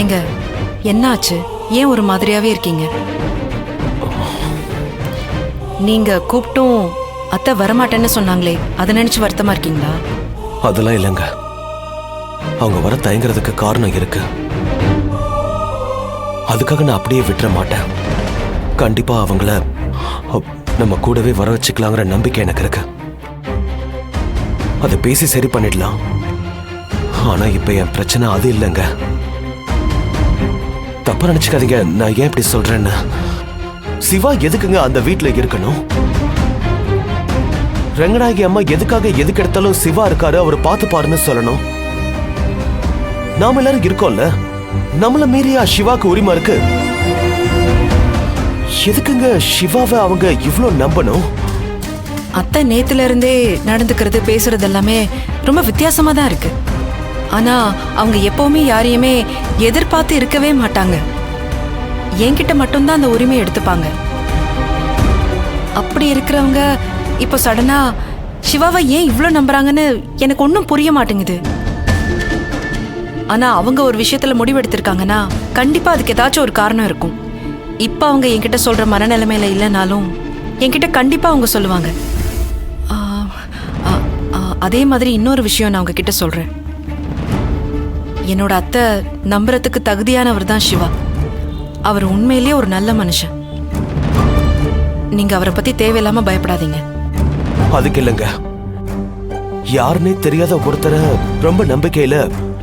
ஏங்க என்னாச்சு? ஏன் ஒரு மாதிரியாவே இருக்கீங்க? நீங்க கூப்பிட்டும் அத்தை வரமாட்டேன்னு சொன்னாங்களே, அதை நினைச்சு வருத்தமா இருக்கீங்களா? அதெல்லாம் இல்லைங்க. அவங்க வர தயங்குறதுக்கு காரணம் இருக்கு. அதுக்காக நான் அப்படியே விட்டுற மாட்டேன். கண்டிப்பா அவங்கள நம்ம கூடவே வர வச்சுக்கலாங்கிற நம்பிக்கை எனக்கு இருக்கு. அதை பேசி சரி பண்ணிடலாம். ஆனா இப்ப என் பிரச்சனை அது இல்லைங்க. தப்பா நினைச்சுக்காதீங்க நான் ஏன் இப்படி சொல்றேன்னு. சிவா எதுக்குங்க அந்த வீட்டுல இருக்கணும்? ரங்கநாயகி அம்மா எதுக்காக எதுக்கு எடுத்தாலும் சிவா இருக்காரு, அவர் பார்த்து பாருன்னு சொல்லணும். நாம எல்லாரும் இருக்கோம்ல, நம்மள மீறியா சிவாக்கு உரிமை இருக்கு? எதுக்குங்க சிவாவை அவங்க இவ்ளோ நம்பணும்? அத்தை நேத்துல இருந்தே நடந்துக்கிறது பேசுறது எல்லாமே ரொம்ப வித்தியாசமா தான் இருக்கு. ஆனா அவங்க எப்பவுமே யாரையுமே எதிர்பார்த்து இருக்கவே மாட்டாங்க. என்கிட்ட மட்டும்தான் அந்த உரிமையை எடுத்துப்பாங்க. அப்படி இருக்கிறவங்க இப்போ சடனா சிவாவை ஏன் இவ்ளோ நம்புறாங்கன்னு எனக்கு ஒன்றும் புரிய மாட்டேங்குது. ஆனா அவங்க ஒரு விஷயத்துல முடிவெடுத்திருக்காங்கன்னா கண்டிப்பா அதுக்கு ஏதாச்சும் ஒரு காரணம் இருக்கும். இப்ப அவங்க என்கிட்ட சொல்ற மனநிலைமையில இல்லைனாலும் என்கிட்ட கண்டிப்பா அவங்க சொல்லுவாங்க. அதே மாதிரி இன்னொரு விஷயம் நான் அவங்க கிட்ட சொல்றேன். என்னோட அத்தை நம்புறதுக்கு தகுதியானவர் தான் சிவா. அவர் உண்மையிலேயே ஒரு நல்ல மனுஷன். நீங்க அவரை பத்தி தேவையில்லாம பயப்படாதீங்க. அதுக்கு இல்லைங்க, யாருன்னே தெரியாத ஒருத்தரை ரொம்ப நம்பிக்கையில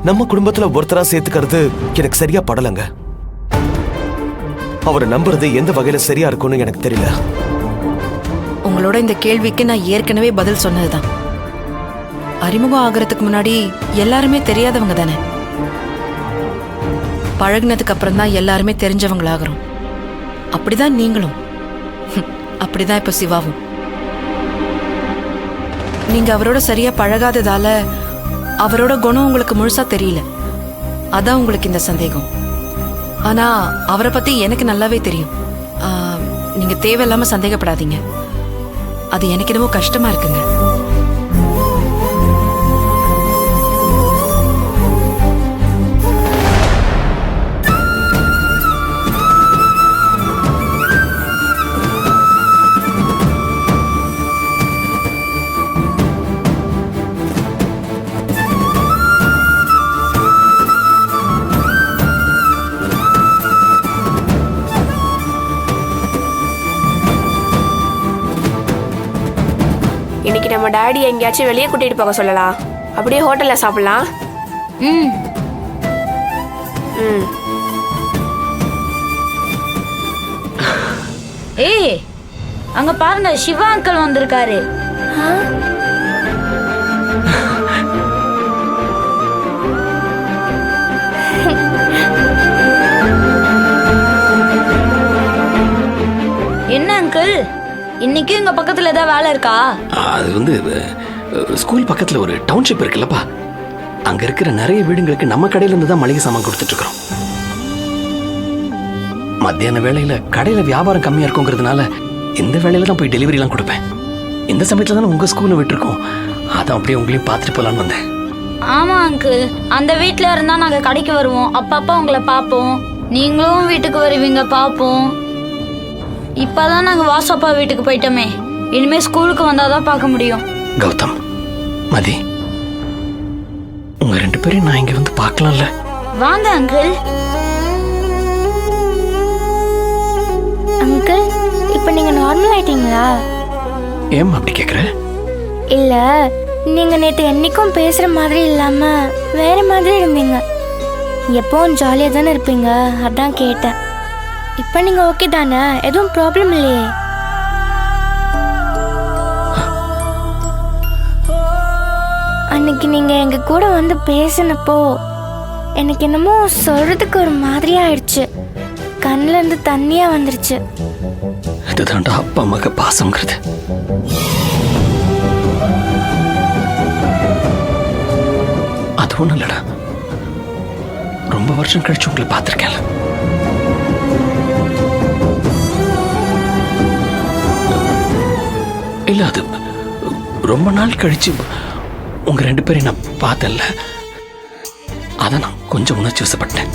நம்ம குடும்பத்துல ஒருத்தரா சேர்த்துக்கிறது எனக்கு சரியா படலங்க. அவரை நம்புறது எந்த வகையில சரியா இருக்கும்னு எனக்கு தெரியல. உங்களோட இந்த கேள்விக்கு நான் ஏற்கனவே பதில் சொன்னதுதான். அறிமுகம் ஆகிறதுக்கு முன்னாடி எல்லாருமே தெரியாதவங்க தானே. பழகினதுக்கு அப்புறம் தான் எல்லாருமே தெரிஞ்சவங்களாகிறோம். அப்படிதான் நீங்களும், அப்படிதான் இப்ப சிவாவும். நீங்க அவரோட சரியா பழகாததால அவரோட குணம் உங்களுக்கு முழுசா தெரியல. அதான் உங்களுக்கு இந்த சந்தேகம். ஆனா அவரை பத்தி எனக்கு நல்லாவே தெரியும். நீங்க தேவையில்லாம சந்தேகப்படாதீங்க. அது எனக்கு என்னவோ கஷ்டமா இருக்குங்க. இன்னைக்கு நம்ம டாடி எங்கேயாச்சும் வெளியே கூட்டிட்டு போக சொல்லலாம். அப்படியே ஹோட்டல்ல சாப்பிடலாம். ம் ம். ஏய், அங்க பாருங்க, சிவா அங்கிள் வந்திருக்காரு. என்ன அங்கிள், இன்னைக்கு இங்க பக்கத்துல ஏதாவது வேலை இருக்கா? அது வந்து ஸ்கூல் பக்கத்துல ஒரு டவுன்ஷிப் இருக்குல்லப்பா, அங்க இருக்கிற நிறைய வீடுங்களுக்கு நம்ம கடையில இருந்து தான் மளிகை சாமான் கொடுத்துட்டு இருக்கிறோம். மத்தியான வேளையில கடையில வியாபாரம் கம்மியா இருக்குங்கிறதுனால இந்த வேலையில தான் போய் டெலிவரி எல்லாம் கொடுப்பேன். இந்த சமயத்துல தானே உங்க ஸ்கூல்ல விட்டுருக்கோம், அதான் அப்படியே உங்களையும் பார்த்துட்டு போலான்னு வந்தேன். ஆமா அங்கிள், அந்த வீட்டுல இருந்தா நாங்க கடைக்கு வருவோம், அப்பப்ப உங்களை பார்ப்போம், நீங்களும் வீட்டுக்கு வருவீங்க, பார்ப்போம். இப்பதான் நாங்க வாசப்பா வீட்டுக்கு போயிட்டோமே, இனிமே ஸ்கூலுக்கு வந்தாதான் பார்க்க முடியும். கௌதம், மதி, உங்க ரெண்டு பேரையும் நான் இங்க வந்து பார்க்கலாம்ல? வாங்க அங்கிள். அங்கிள், இப்போ நீங்க நார்மல் ஆயிட்டீங்களா? ஏன் அப்படி கேக்குற? இல்ல, நீங்க நேத்து என்னைக்கும் பேசுற மாதிரி இல்லாம வேற மாதிரி இருந்தீங்க. எப்பவும் ஜாலியா தானே இருப்பீங்க, அதான் கேட்டேன். இப்போ நீங்க ஓகே தானே? எதுவும் ப்ராப்ளம் இல்லையே? அன்னைக்கு நீங்க எங்க கூட வந்து பேசினப்போ எனக்கு என்னமோ சொல்றதுக்கு ஒரு மாதிரியா ஆயிடுச்சு. கண்ணுல இருந்து தண்ணியா வந்துருச்சு. இதுதான்டா அப்பா அம்மாக்கு பாசம்ங்கிறது. அது ஒண்ணும் இல்லடா, ரொம்ப வருஷம் கழிச்சு உங்களை பார்த்திருக்கேன். இல்ல, அது ரொம்ப நாள் கழிச்சு உங்க ரெண்டு பேரையும் நான் பார்த்தல, அதான் நான் கொஞ்சம் உணர்ச்சி வசப்பட்டேன்.